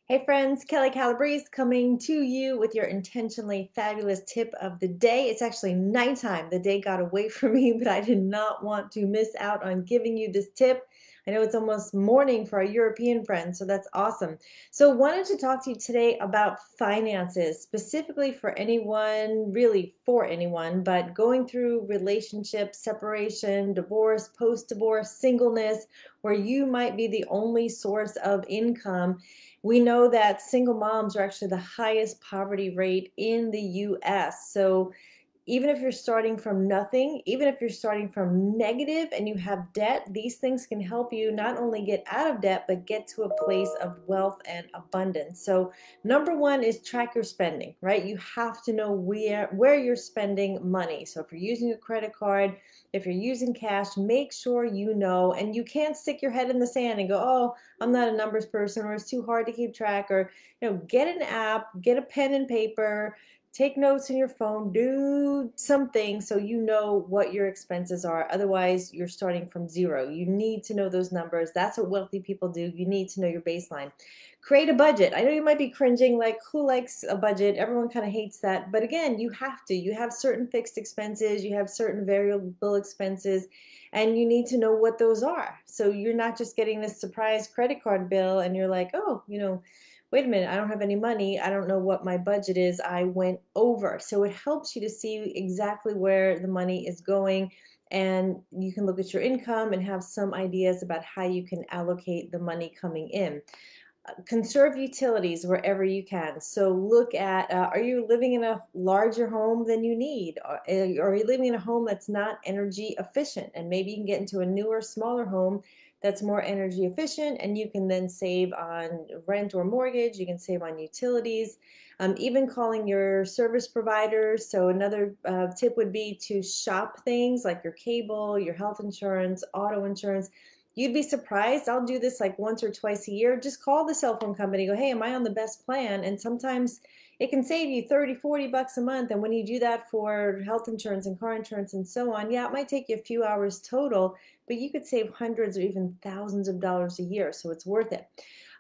Hey friends, Kelly Calabrese coming to you with your intentionally fabulous tip of the day. It's actually nighttime. The day got away from me, but I did not want to miss out on giving you this tip. I know it's almost morning for our European friends, so that's awesome. So wanted to talk to you today about finances, specifically for anyone, really for anyone, but going through relationship, separation, divorce, post-divorce, singleness, where you might be the only source of income. We know that single moms are actually the highest poverty rate in the US. So even if you're starting from nothing, even if you're starting from negative and you have debt, these things can help you not only get out of debt, but get to a place of wealth and abundance. So number one is track your spending, right? You have to know where you're spending money. So if you're using a credit card, if you're using cash, make sure you know, and you can't stick your head in the sand and go, oh, I'm not a numbers person, or it's too hard to keep track, or get an app, get a pen and paper, take notes in your phone, do something so you know what your expenses are. Otherwise, you're starting from zero. You need to know those numbers. That's what wealthy people do. You need to know your baseline. Create a budget. I know you might be cringing, like, who likes a budget? Everyone kind of hates that. But again, you have to. You have certain fixed expenses, you have certain variable expenses, and you need to know what those are. So you're not just getting this surprise credit card bill and you're like, oh, wait a minute, I don't have any money. I don't know what my budget is. I went over. So it helps you to see exactly where the money is going. And you can look at your income and have some ideas about how you can allocate the money coming in. Conserve utilities wherever you can. So look at, are you living in a larger home than you need? Or are you living in a home that's not energy efficient? And maybe you can get into a newer, smaller home that's more energy efficient, and you can then save on rent or mortgage. You can save on utilities. Even calling your service providers. So another tip would be to shop things like your cable, your health insurance, auto insurance. You'd be surprised. I'll do this like once or twice a year. Just call the cell phone company, go, hey, am I on the best plan? And sometimes it can save you 30, 40 bucks a month. And when you do that for health insurance and car insurance and so on, yeah, it might take you a few hours total, but you could save hundreds or even thousands of dollars a year. So it's worth it.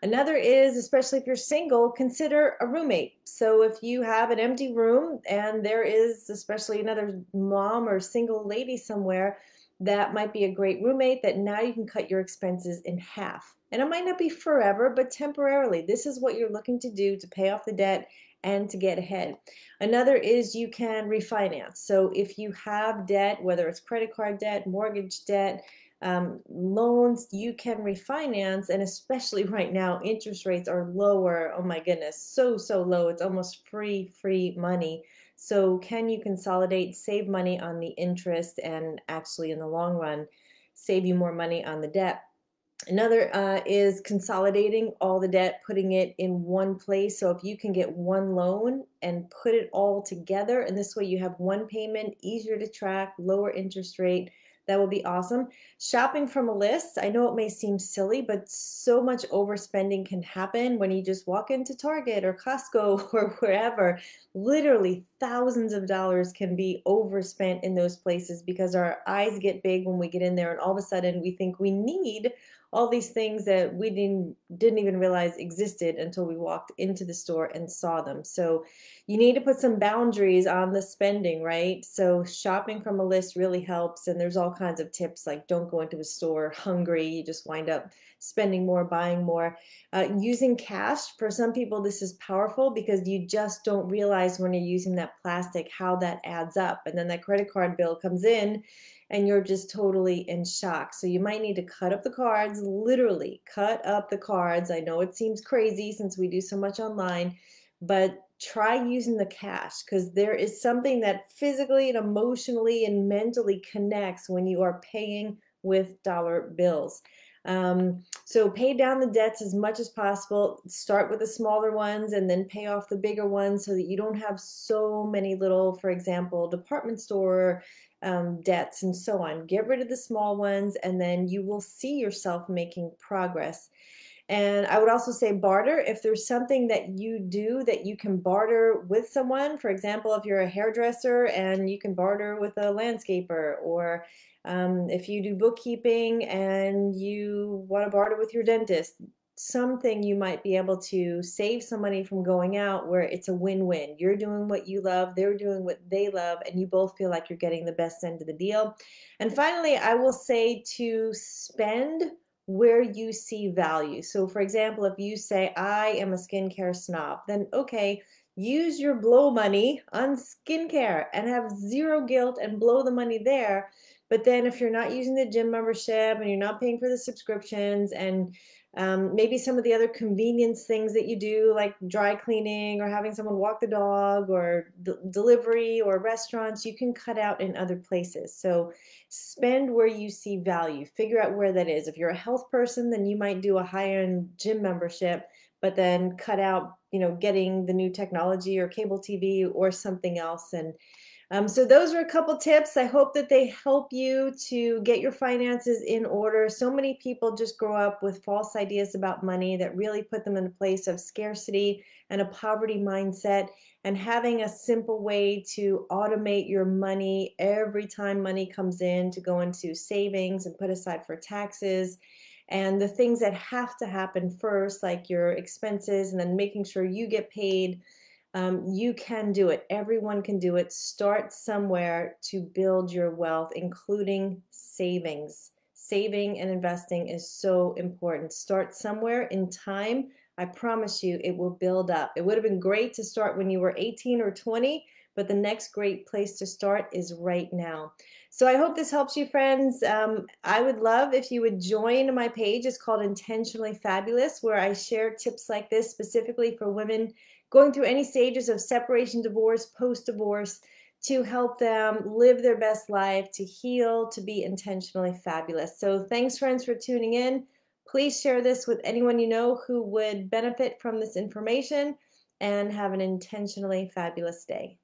Another is, especially if you're single, consider a roommate. So if you have an empty room and there is especially another mom or single lady somewhere, that might be a great roommate that now you can cut your expenses in half. And it might not be forever, but temporarily. This is what you're looking to do to pay off the debt and to get ahead. Another is you can refinance. So if you have debt, whether it's credit card debt, mortgage debt, loans, you can refinance. And especially right now, interest rates are lower. Oh my goodness, so low. It's almost free money. So can you consolidate, save money on the interest, and actually in the long run, save you more money on the debt? Another is consolidating all the debt, putting it in one place. So if you can get one loan and put it all together, and this way you have one payment, easier to track, lower interest rate, that will be awesome. Shopping from a list. I know it may seem silly, but so much overspending can happen when you just walk into Target or Costco or wherever. Literally thousands of dollars can be overspent in those places because our eyes get big when we get in there, and all of a sudden we think we need all these things that we didn't even realize existed until we walked into the store and saw them. So you need to put some boundaries on the spending, right? So shopping from a list really helps, and there's all kinds of tips like don't go into a store hungry. You just wind up spending more, buying more. Using cash, for some people this is powerful because you just don't realize when you're using that plastic how that adds up, and then that credit card bill comes in and you're just totally in shock. So you might need to cut up the cards, literally cut up the cards. I know it seems crazy since we do so much online, but try using the cash, because there is something that physically and emotionally and mentally connects when you are paying with dollar bills. So pay down the debts as much as possible. Start with the smaller ones and then pay off the bigger ones so that you don't have so many little, for example, department store debts and so on. Get rid of the small ones, and then you will see yourself making progress. And I would also say barter. If there's something that you do that you can barter with someone, for example, if you're a hairdresser and you can barter with a landscaper, or if you do bookkeeping and you want to barter with your dentist, something you might be able to save somebody from going out where it's a win-win. You're doing what you love, they're doing what they love, and you both feel like you're getting the best end of the deal. And finally, I will say to spend where you see value. So for example, if you say, I am a skincare snob, then okay, use your blow money on skincare and have zero guilt and blow the money there. But then if you're not using the gym membership and you're not paying for the subscriptions and maybe some of the other convenience things that you do, like dry cleaning or having someone walk the dog or delivery or restaurants, you can cut out in other places. So spend where you see value. Figure out where that is. If you're a health person, then you might do a high-end gym membership, but then cut out, getting the new technology or cable TV or something else. And so those are a couple tips. I hope that they help you to get your finances in order. So many people just grow up with false ideas about money that really put them in a place of scarcity and a poverty mindset. And having a simple way to automate your money every time money comes in to go into savings and put aside for taxes. And the things that have to happen first, like your expenses, and then making sure you get paid. You can do it. Everyone can do it. Start somewhere to build your wealth, including savings. Saving and investing is so important. Start somewhere in time. I promise you it will build up. It would have been great to start when you were 18 or 20, but the next great place to start is right now. So I hope this helps you, friends. I would love if you would join my page. It's called Intentionally Fabulous, where I share tips like this specifically for women going through any stages of separation, divorce, post-divorce, to help them live their best life, to heal, to be intentionally fabulous. So thanks, friends, for tuning in. Please share this with anyone you know who would benefit from this information, and have an intentionally fabulous day.